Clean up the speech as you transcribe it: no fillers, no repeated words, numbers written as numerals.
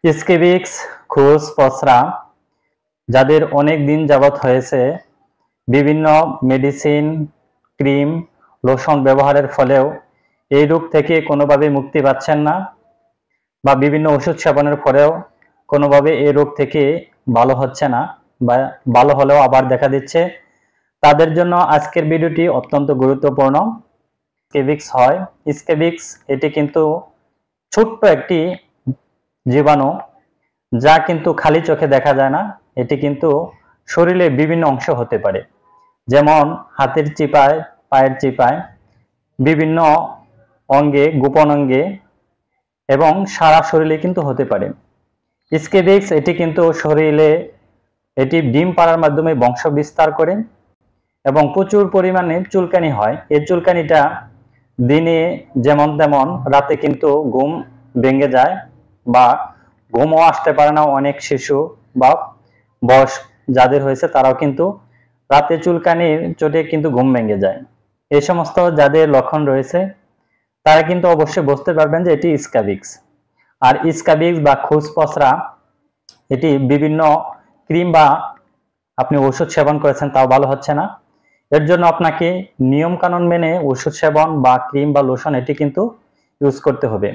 স্কেবিক্স, খুস পসরা যাদের অনেক দিন যাবত হয়েছে, বিভিন্ন মেডিসিন, ক্রিম, লোশন ব্যবহারের ফলেও এই রোগ থেকে কোনোভাবে মুক্তি পাচ্ছেন না, বা বিভিন্ন ওষুধ সেবনের পরেও কোনোভাবে এই রোগ থেকে ভালো হচ্ছে না, বা ভালো হলেও আবার দেখা দিচ্ছে, তাদের জন্য আজকের ভিডিওটি অত্যন্ত গুরুত্বপূর্ণ। স্কেবিক্স হয়, স্কেবিক্স এটি কিন্তু ছোট্ট একটি জীবাণু, যা কিন্তু খালি চোখে দেখা যায় না। এটি কিন্তু শরীরে বিভিন্ন অংশ হতে পারে, যেমন হাতের চিপায়, পায়ের চিপায়, বিভিন্ন অঙ্গে, গোপন অঙ্গে এবং সারা শরীরে কিন্তু হতে পারে। স্কেবিক্স এটি কিন্তু শরীরে এটি ডিম পাড়ার মাধ্যমে বংশ বিস্তার করে এবং প্রচুর পরিমাণে চুলকানি হয়। এই চুলকানিটা দিনে যেমন তেমন, রাতে কিন্তু ঘুম ভেঙে যায় বা ঘুমও আসতে পারে না। অনেক শিশু বা বয়স যাদের হয়েছে তারাও কিন্তু রাতে চুলকানির চোটে কিন্তু ঘুম ভেঙে যায়। এই সমস্ত যাদের লক্ষণ রয়েছে তারা কিন্তু অবশ্যই বুঝতে পারবেন যে এটি স্কেবিক্স। আর স্কেবিক্স বা খুস পসরা এটি বিভিন্ন ক্রিম বা আপনি ওষুধ সেবন করেছেন তাও ভালো হচ্ছে না। এর জন্য আপনাকে নিয়ম কানুন মেনে ওষুধ সেবন বা ক্রিম বা লোশন এটি কিন্তু ইউজ করতে হবে।